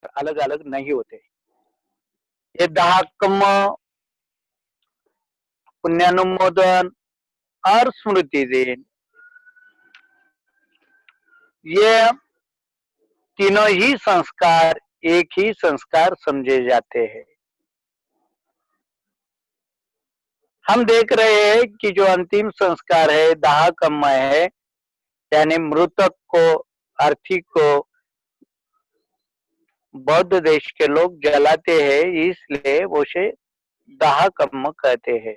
अलग अलग नहीं होते। ये 10 कर्म, पुण्यानुमोदन और स्मृति दिन, ये तीनों ही संस्कार एक ही संस्कार समझे जाते हैं। हम देख रहे हैं कि जो अंतिम संस्कार है दाह कर्म है, यानी मृतक को, अर्थी को बौद्ध देश के लोग जलाते हैं, इसलिए उसे दाह कर्म कहते हैं।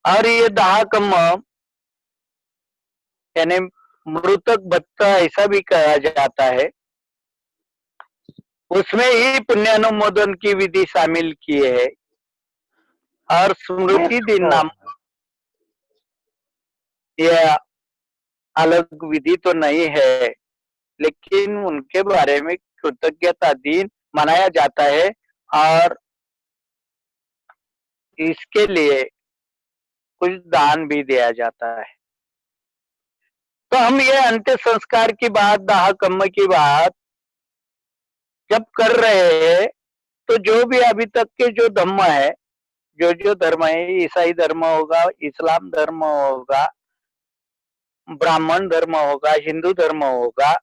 और ये दाह कर्म यानी मृतक भत्ता ऐसा भी कहा जाता है, उसमें ही पुण्यानुमोदन की विधि शामिल की है। और स्मृति दिन नाम यह अलग विधि तो नहीं है, लेकिन उनके बारे में कृतज्ञता दिन मनाया जाता है और इसके लिए कुछ दान भी दिया जाता है। तो हम ये अंत्य संस्कार की बात, दाह कर्म की बात जब कर रहे हैं, तो जो भी अभी तक के जो धर्म है, जो धर्म है, ईसाई धर्म होगा, इस्लाम धर्म होगा, ब्राह्मण धर्म होगा, हिंदू धर्म होगा,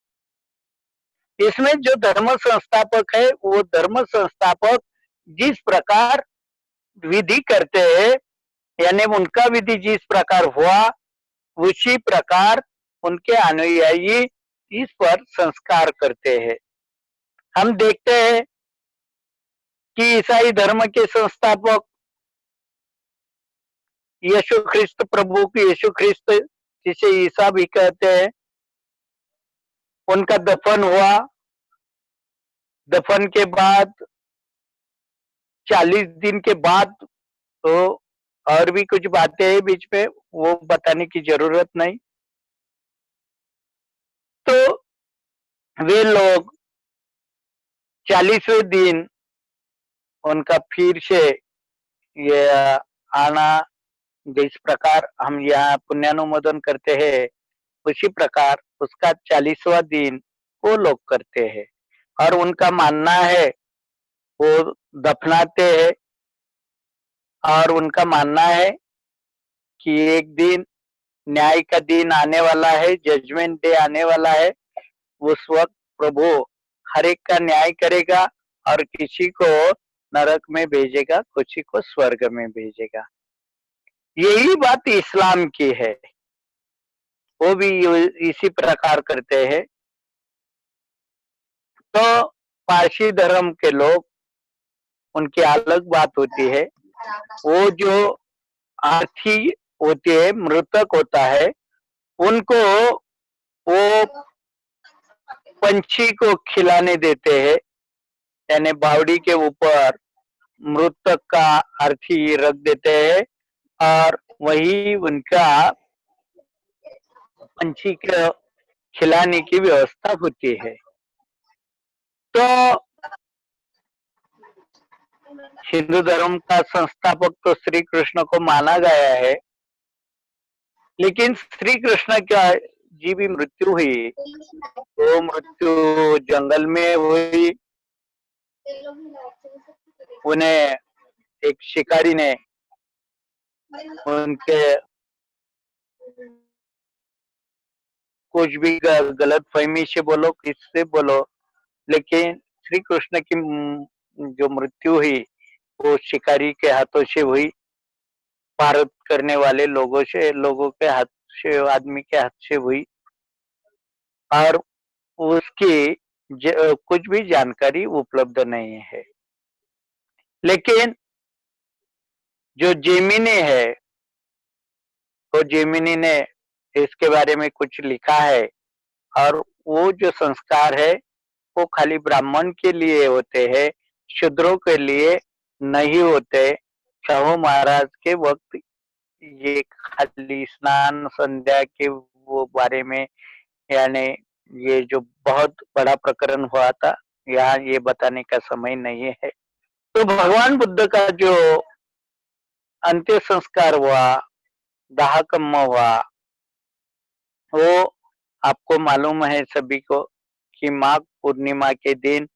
इसमें जो धर्म संस्थापक है वो धर्म संस्थापक जिस प्रकार विधि करते हैं, यानी उनका विधि जिस प्रकार हुआ उसी प्रकार उनके अनुयायी इस पर संस्कार करते हैं। हम देखते हैं कि ईसाई धर्म के संस्थापक यीशु ख्रिस्त, प्रभु की यीशु ख्रिस्त जिसे ईसा भी कहते हैं, उनका दफन हुआ। दफन के बाद 40 दिन के बाद तो और भी कुछ बातें हैं बीच में, वो बताने की जरूरत नहीं। तो वे लोग 40वें दिन उनका फिर से ये आना, जिस प्रकार हम यहाँ पुण्यानुमोदन करते हैं उसी प्रकार उसका 40वां दिन वो लोग करते हैं। और उनका मानना है वो दफनाते हैं, और उनका मानना है कि एक दिन न्याय का दिन आने वाला है, जजमेंट डे आने वाला है, उस वक्त प्रभु हर एक का न्याय करेगा और किसी को नरक में भेजेगा, किसी को स्वर्ग में भेजेगा। यही बात इस्लाम की है, वो भी इसी प्रकार करते हैं। तो पारसी धर्म के लोग, उनकी अलग बात होती है। वो जो अर्थी होती है, मृतक होता है, उनको वो पंछी को खिलाने देते हैं, यानी बावड़ी के ऊपर मृतक का अर्थी रख देते हैं और वही उनका पंछी को खिलाने की व्यवस्था होती है। तो हिंदू धर्म का संस्थापक तो श्री कृष्ण को माना गया है, लेकिन श्री कृष्ण का जी भी मृत्यु हुई, वो मृत्यु जंगल में हुई। उन्हें एक शिकारी ने उनके कुछ भी गलत फहमी से बोलो, किससे बोलो, लेकिन श्री कृष्ण की जो मृत्यु हुई वो शिकारी के हाथों से हुई, भारत करने वाले लोगों के हाथ से, आदमी के हाथ से हुई। और उसकी कुछ भी जानकारी उपलब्ध नहीं है। लेकिन जो जेमिनी है, तो जेमिनी ने इसके बारे में कुछ लिखा है, और वो जो संस्कार है वो खाली ब्राह्मण के लिए होते हैं, शूद्रों के लिए नहीं होते। शाहू महाराज के वक्त ये खाली स्नान संध्या के वो बारे में, यानी ये जो बहुत बड़ा प्रकरण हुआ था, यहाँ ये बताने का समय नहीं है। तो भगवान बुद्ध का जो अंत्य संस्कार हुआ, दाह कर्म हुआ, वो आपको मालूम है सभी को कि माघ पूर्णिमा के दिन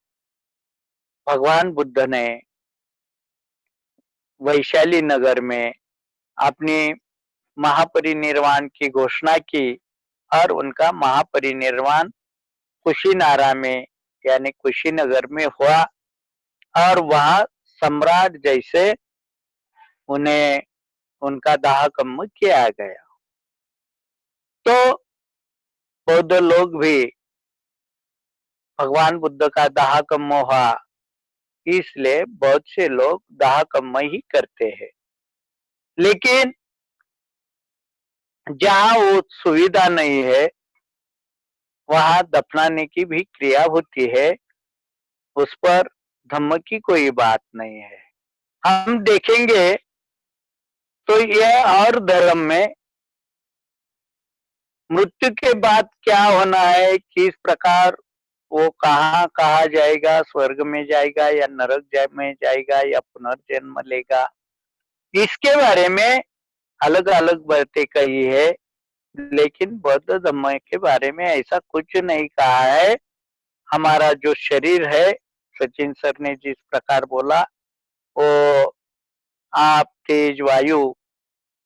भगवान बुद्ध ने वैशाली नगर में अपनी महापरिनिर्वाण की घोषणा की और उनका महापरिनिर्वाण कुशीनारा में यानी कुशीनगर में हुआ और वहां सम्राट जैसे उन्हें उनका दाह कम्म किया गया। तो बौद्ध लोग भी भगवान बुद्ध का दाह कम्म हुआ, इसलिए बहुत से लोग दाह कम्म ही करते हैं। लेकिन जहाँ वो सुविधा नहीं है वहां दफनाने की भी क्रिया होती है, उस पर धम्म की कोई बात नहीं है। हम देखेंगे तो यह और धर्म में मृत्यु के बाद क्या होना है, किस प्रकार वो कहाँ कहा जाएगा, स्वर्ग में जाएगा या नरक में जाएगा या पुनर्जन्म लेगा, इसके बारे में अलग अलग बातें कही है। लेकिन बौद्ध धर्म के बारे में ऐसा कुछ नहीं कहा है। हमारा जो शरीर है, सचिन सर ने जिस प्रकार बोला, वो आप तेज वायु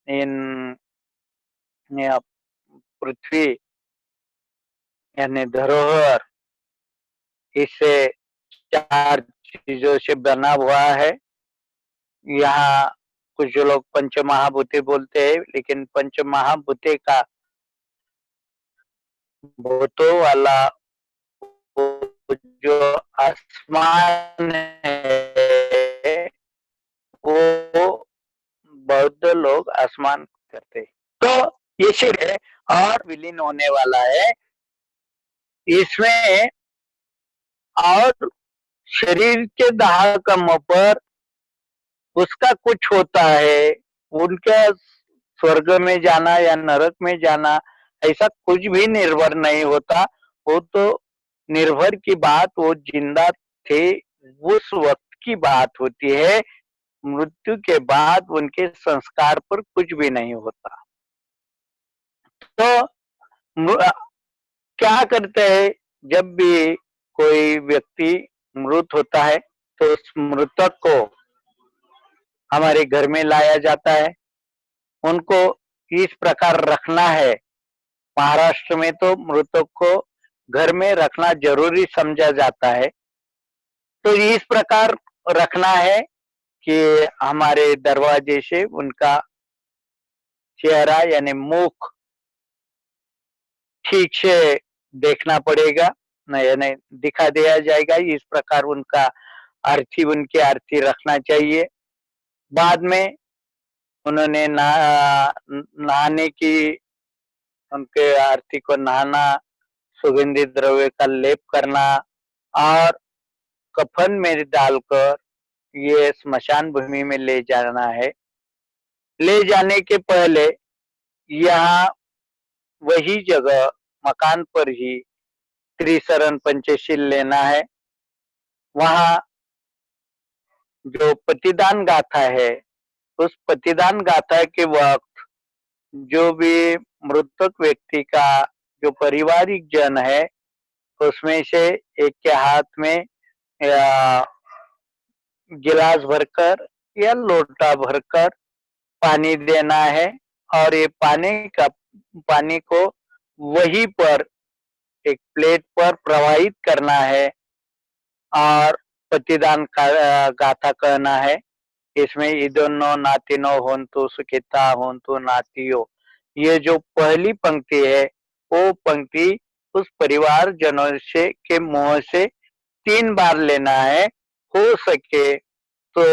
इन पृथ्वी यानी धरोहर, इससे 4 चीजों से बना हुआ है। यहाँ कुछ लोग पंच महाभूते बोलते हैं, लेकिन पंच महाभूते का भूतों वाला वो जो आसमान है वो बौद्ध लोग आसमान करते। तो ये शरीर है और विलीन होने वाला है। इसमें और शरीर के दाह कम्म पर उसका कुछ होता है, उनका स्वर्ग में जाना या नरक में जाना ऐसा कुछ भी निर्भर नहीं होता। वो तो निर्भर की बात वो जिंदा थे उस वक्त की बात होती है। मृत्यु के बाद उनके संस्कार पर कुछ भी नहीं होता। तो क्या करते हैं, जब भी कोई व्यक्ति मृत होता है तो उस मृतक को हमारे घर में लाया जाता है। उनको इस प्रकार रखना है। महाराष्ट्र में तो मृतक को घर में रखना जरूरी समझा जाता है। तो इस प्रकार रखना है कि हमारे दरवाजे से उनका चेहरा यानी मुख ठीक से देखना पड़ेगा, नहीं दिखा दिया जाएगा। इस प्रकार उनका उनकी आरती रखना चाहिए। बाद में उन्होंने नहाने की, उनके आरती को नहाना, सुगंधित द्रव्य का लेप करना और कफन में डालकर ये स्मशान भूमि में ले जाना है। ले जाने के पहले यहाँ वही जगह मकान पर ही त्रिशरण पंचशील लेना है। वहाँ जो पतिदान गाथा है, उस पतिदान गाथा के वक्त जो भी मृतक व्यक्ति का जो पारिवारिक जन है, उसमें से एक के हाथ में या गिलास भरकर या लोटा भरकर पानी देना है और ये पानी को वहीं पर एक प्लेट पर प्रवाहित करना है और पतिदान का गाथा कहना है। इसमें इदोन्नो नातिनो होन्तु सुखिता होन्तु नातियो, ये जो पहली पंक्ति है वो पंक्ति उस परिवार जनों से के मुंह से 3 बार लेना है। हो सके तो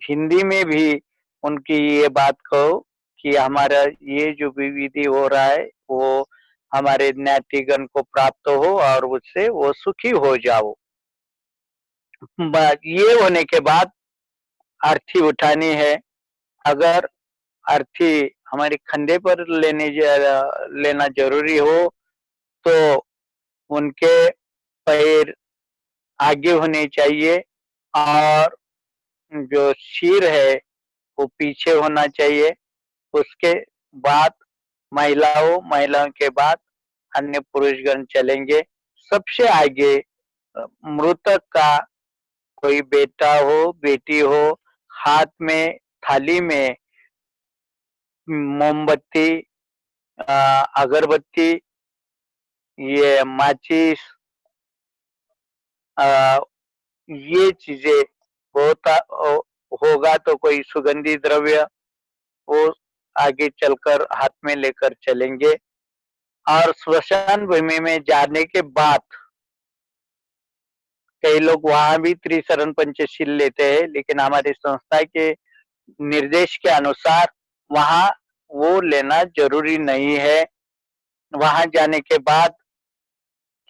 हिंदी में भी उनकी ये बात कहो कि हमारा ये जो भी विधि हो रहा है वो हमारे ज्ञातिगण को प्राप्त हो और उससे वो सुखी हो जाओ। ये होने के बाद अर्थी उठानी है। अगर अर्थी हमारे कंधे पर लेना जरूरी हो तो उनके पैर आगे होने चाहिए और जो सिर है वो पीछे होना चाहिए। उसके बाद महिलाओं के बाद अन्य पुरुषगण चलेंगे। सबसे आगे मृतक का कोई बेटा हो, बेटी हो, हाथ में थाली में मोमबत्ती, अगरबत्ती, ये माचिस, अ, ये चीजें होता होगा तो कोई सुगंधी द्रव्य वो आगे चलकर हाथ में लेकर चलेंगे। और स्मशान भूमि में जाने के बाद कई लोग वहां भी त्रिशरण पंचशील लेते हैं, लेकिन हमारी संस्था के निर्देश के अनुसार वहां वो लेना जरूरी नहीं है। वहां जाने के बाद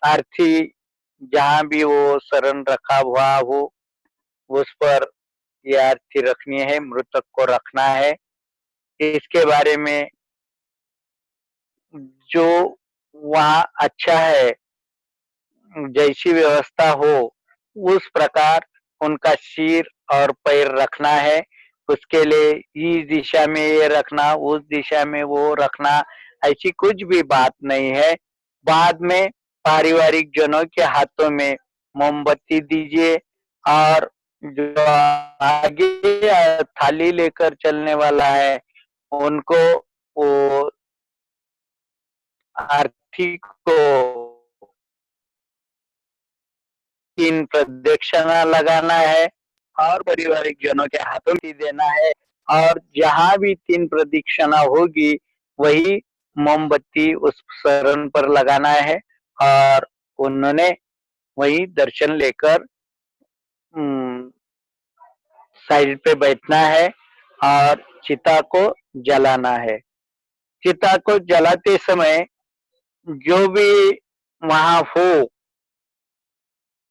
अर्थी जहां भी वो शरण रखा हुआ हो उस पर ये अर्थी रखनी है, मृतक को रखना है। इसके बारे में जो वहाँ अच्छा है, जैसी व्यवस्था हो उस प्रकार उनका सिर और पैर रखना है। उसके लिए इस दिशा में ये रखना, उस दिशा में वो रखना, ऐसी कुछ भी बात नहीं है। बाद में पारिवारिक जनों के हाथों में मोमबत्ती दीजिए और जो आगे थाली लेकर चलने वाला है उनको वो आर्थिक को 3 प्रदक्षिणा लगाना है और पारिवारिक जनों के हाथों में देना है। और जहाँ भी 3 प्रदक्षिणा होगी वही मोमबत्ती उस शरण पर लगाना है और उन्होंने वही दर्शन लेकर साइड पे बैठना है और चिता को जलाना है। चिता को जलाते समय जो भी वहाँ हो,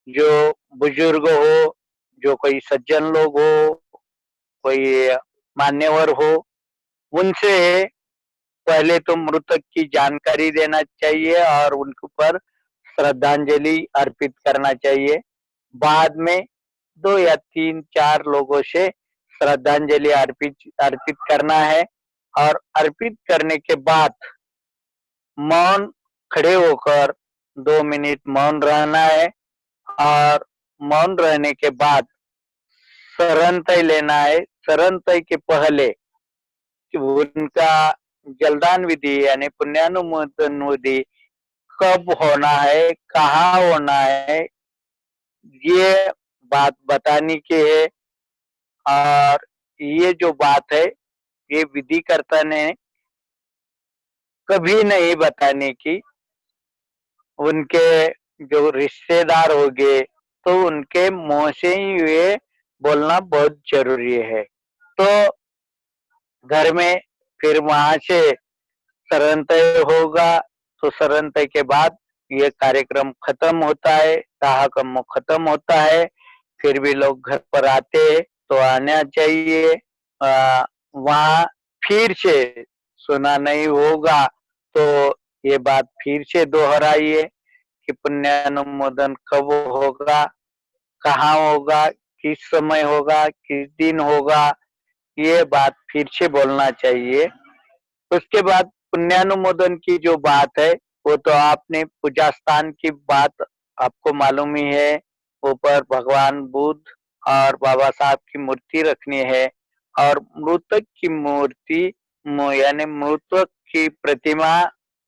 जो बुजुर्ग हो, जो कोई सज्जन लोग हो, कोई मान्यवर हो, उनसे पहले तो मृतक की जानकारी देना चाहिए और उनके ऊपर श्रद्धांजलि अर्पित करना चाहिए। बाद में 2 या 3-4 लोगों से श्रद्धांजलि अर्पित अर्पित करना है और अर्पित करने के बाद मौन खड़े होकर 2 मिनट मौन रहना है और मौन रहने के बाद शरण तय लेना है। शरण तय के पहले कि उनका जलदान विधि यानी पुण्यानुमोदन विधि कब होना है, कहाँ होना है, ये बात बताने की है। और ये जो बात है ये विधिकर्ता ने कभी नहीं बताने की। उनके जो रिश्तेदार होंगे तो उनके मुंह से ही ये बोलना बहुत जरूरी है। तो घर में फिर वहां से शरण तय होगा, तो शरण तय के बाद ये कार्यक्रम खत्म होता है, दाह खत्म होता है। फिर भी लोग घर पर आते हैं तो आना चाहिए। वहाँ फिर से सुना नहीं होगा तो ये बात फिर से दोहराइए कि पुण्यानुमोदन कब होगा, कहाँ होगा, किस समय होगा, किस दिन होगा, ये बात फिर से बोलना चाहिए। उसके बाद पुण्यानुमोदन की जो बात है वो तो आपने पूजा स्थान की बात आपको मालूम ही है। ऊपर भगवान बुद्ध और बाबा साहब की मूर्ति रखनी है और मृतक की मूर्ति यानी मृतक की प्रतिमा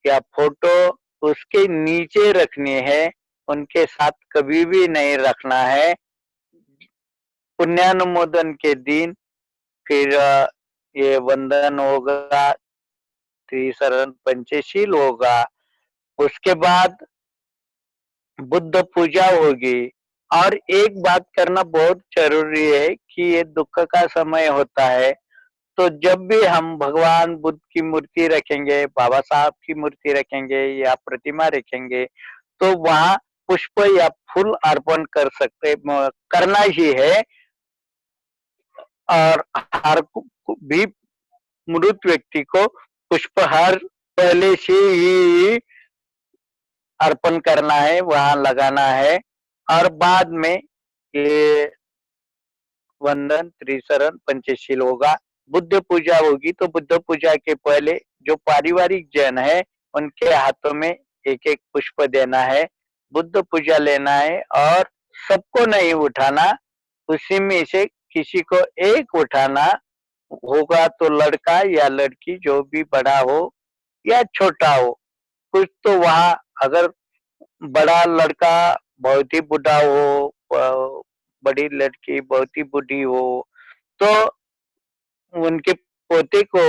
या फोटो उसके नीचे रखनी है, उनके साथ कभी भी नहीं रखना है। पुण्यानुमोदन के दिन फिर ये वंदन होगा, त्रिशरण पंचशील होगा। उसके बाद बुद्ध पूजा होगी। और एक बात करना बहुत जरूरी है कि ये दुख का समय होता है, तो जब भी हम भगवान बुद्ध की मूर्ति रखेंगे, बाबा साहब की मूर्ति रखेंगे या प्रतिमा रखेंगे तो वहाँ पुष्प या फूल अर्पण कर सकते करना ही है। और हर भी मृत व्यक्ति को पुष्पहार पहले से ही अर्पण करना है, वहां लगाना है। और बाद में ये वंदन त्रिशरण पंचशील होगा। बुद्ध पूजा होगी तो बुद्ध पूजा के पहले जो पारिवारिक जन है उनके हाथों में एक एक पुष्प देना है। बुद्ध पूजा लेना है और सबको नहीं उठाना, उसी में से किसी को एक उठाना होगा, तो लड़का या लड़की जो भी बड़ा हो या छोटा हो, कुछ तो वहाँ अगर बड़ा लड़का बहुत ही बूढ़ा हो, बड़ी लड़की बहुत ही बूढ़ी हो, तो उनके पोते को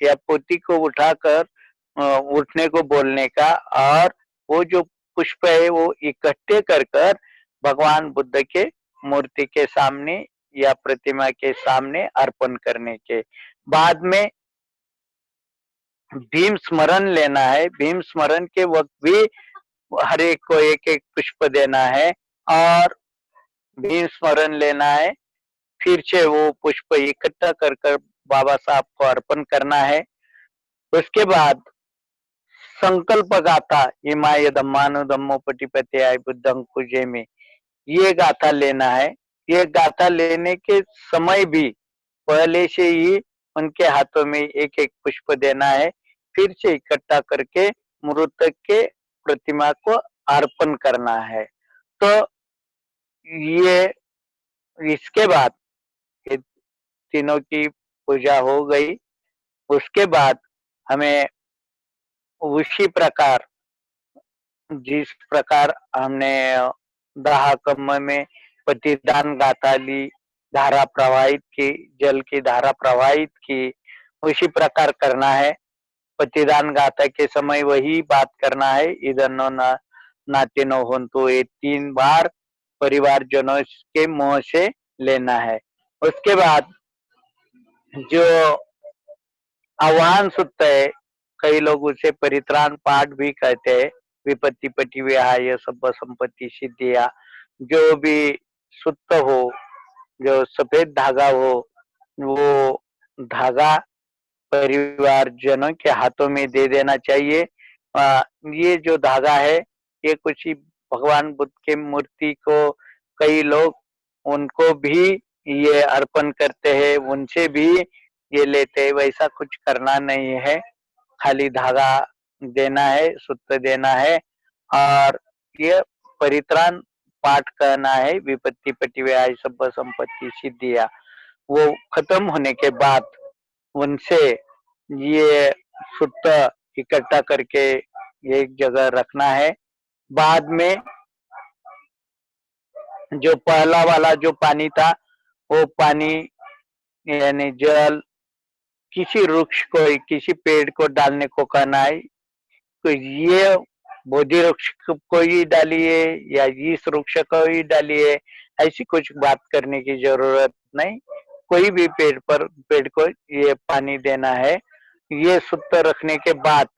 या पोती को उठाकर उठने को बोलने का, और वो जो पुष्प है वो इकट्ठे कर कर भगवान बुद्ध के मूर्ति के सामने या प्रतिमा के सामने अर्पण करने के बाद में भीम स्मरण लेना है। भीम स्मरण के वक्त भी हर एक को एक एक पुष्प देना है और भीम स्मरण लेना है। फिर से वो पुष्प इकट्ठा कर कर बाबा साहब को अर्पण करना है। उसके बाद संकल्प गाथा इमाय धम्मानु धम्मो पटिपत्याय बुद्धं कुजेमि, ये गाथा लेना है। ये गाथा लेने के समय भी पहले से ही उनके हाथों में एक एक पुष्प देना है, फिर से इकट्ठा करके मृतक के प्रतिमा को अर्पण करना है। तो ये इसके बाद ये तीनों की पूजा हो गई। उसके बाद हमें उसी प्रकार जिस प्रकार हमने दाह कम्म में प्रतिदान गाथा ली, धारा प्रवाहित की, जल की धारा प्रवाहित की, उसी प्रकार करना है। प्रतिदान गाथा के समय वही बात करना है, इधर न नाते न होन्तु, ये 3 बार परिवारजनों के मुंह से लेना है। उसके बाद जो आह्वान सूक्त है, कई लोग उसे परित्राण पाठ भी कहते हैं। विपत्ति पति विहाय सब संपत्ति सिद्धिया, जो भी सूक्त हो, जो सफेद धागा हो, वो धागा परिवारजनों के हाथों में दे देना चाहिए। ये जो धागा है, ये कुछ ही भगवान बुद्ध के मूर्ति को कई लोग उनको भी ये अर्पण करते हैं, उनसे भी ये लेते हैं। वैसा कुछ करना नहीं है, खाली धागा देना है, सूत्र देना है और ये परित्राण पाठ करना है। विपत्ति पटिव्याय सब संपत्ति सिद्धिया, वो खत्म होने के बाद उनसे ये सूत्र इकट्ठा करके एक जगह रखना है। बाद में जो पहला वाला जो पानी था, वो पानी यानी जल किसी वृक्ष को, किसी पेड़ को डालने को कहना है। तो ये बोधि वृक्ष को ही डालिए या इस वृक्ष को ही डालिए, ऐसी कुछ बात करने की जरूरत नहीं। कोई भी पेड़ को ये पानी देना है। ये सूत्र रखने के बाद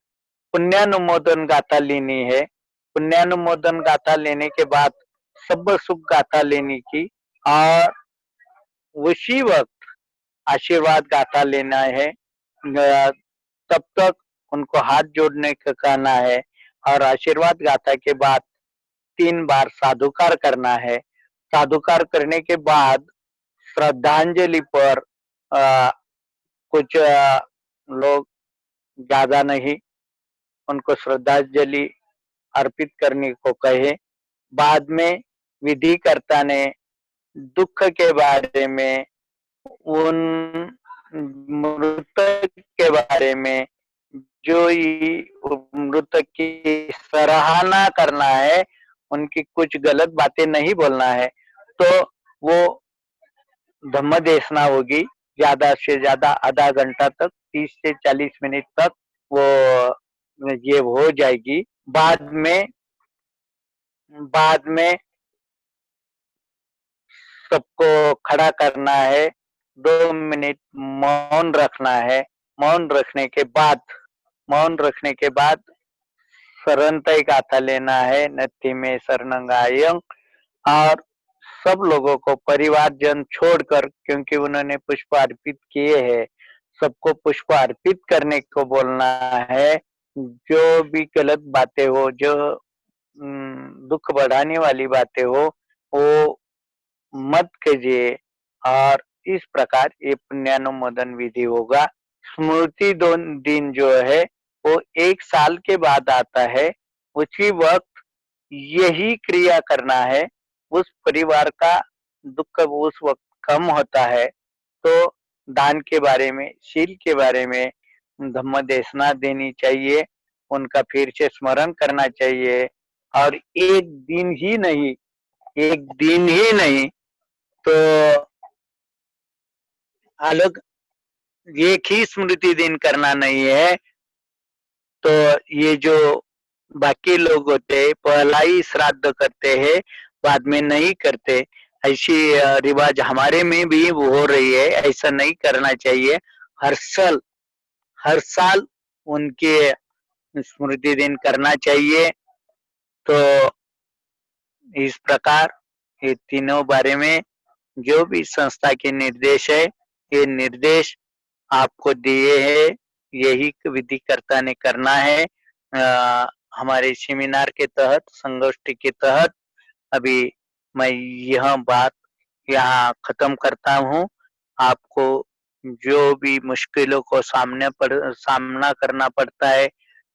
पुण्यानुमोदन गाथा लेनी है। पुण्यानुमोदन गाथा लेने के बाद सब सुख गाथा लेने की, और उसी वक्त आशीर्वाद गाथा लेना है। तब तक उनको हाथ जोड़ने का कहना है और आशीर्वाद गाथा के बाद 3 बार साधुकार करना है। साधुकार करने के बाद श्रद्धांजलि पर कुछ लोग ज्यादा नहीं, उनको श्रद्धांजलि अर्पित करने को कहे। बाद में विधिकर्ता ने दुख के बारे में, उन मृतक के बारे में, जो ही मृतक की सराहना करना है, उनकी कुछ गलत बातें नहीं बोलना है। तो वो धम्म देशना होगी, ज्यादा से ज्यादा आधा घंटा तक, 30 से 40 मिनट तक वो ये हो जाएगी। बाद में सबको खड़ा करना है, 2 मिनट मौन रखना है। मौन रखने के बाद शरणतय गाथा लेना है, नत्थि में शरणंगायं, और सब लोगों को परिवारजन छोड़कर, क्योंकि उन्होंने पुष्प अर्पित किए हैं, सबको पुष्प अर्पित करने को बोलना है। जो भी गलत बातें हो, जो दुख बढ़ाने वाली बातें हो, वो मत कीजिए। और इस प्रकार ये पुण्यानुमोदन विधि होगा। स्मृति दिन जो है वो 1 साल के बाद आता है। उसी वक्त यही क्रिया करना है, उस परिवार का दुख उस वक्त कम होता है। तो दान के बारे में, शील के बारे में धम्म देशना देनी चाहिए, उनका फिर से स्मरण करना चाहिए। और एक दिन ही नहीं, एक दिन ही नहीं तो अलग एक ही स्मृति दिन करना नहीं है। तो ये जो बाकी लोग होते हैं पहला ही श्राद्ध करते हैं, बाद में नहीं करते। ऐसी रिवाज हमारे में भी हो रही है, ऐसा नहीं करना चाहिए। हर साल हर साल उनके स्मृति दिन करना चाहिए। तो इस प्रकार ये तीनों बारे में जो भी संस्था के निर्देश है, ये निर्देश आपको दिए हैं, यही विधिकर्ता ने करना है। हमारे सेमिनार के तहत, संगोष्ठी के तहत अभी मैं यह बात यहाँ खत्म करता हूँ। आपको जो भी मुश्किलों को सामना करना पड़ता है,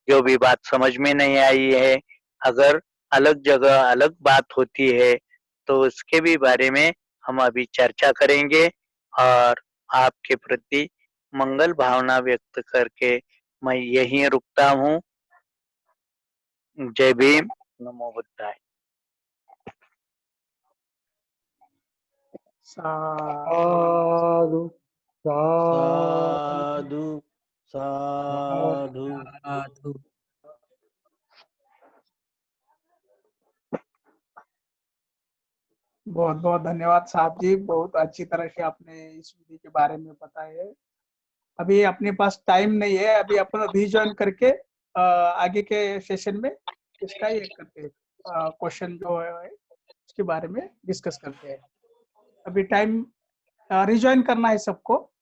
जो भी बात समझ में नहीं आई है, अगर अलग जगह अलग बात होती है तो उसके भी बारे में हम अभी चर्चा करेंगे। और आपके प्रति मंगल भावना व्यक्त करके मैं यहीं रुकता हूँ। जय भीम, नमो बुद्धाय। साधु साधु साधु। साधु। बहुत बहुत धन्यवाद साहब जी, बहुत अच्छी तरह से आपने इस विधि के बारे में बताया है। अभी अपने पास टाइम नहीं है, अभी अपन अभी ज्वाइन करके आगे के सेशन में इसका ये करते हैं, क्वेश्चन जो है उसके बारे में डिस्कस करते हैं। अभी टाइम रिज्वाइन करना है सबको।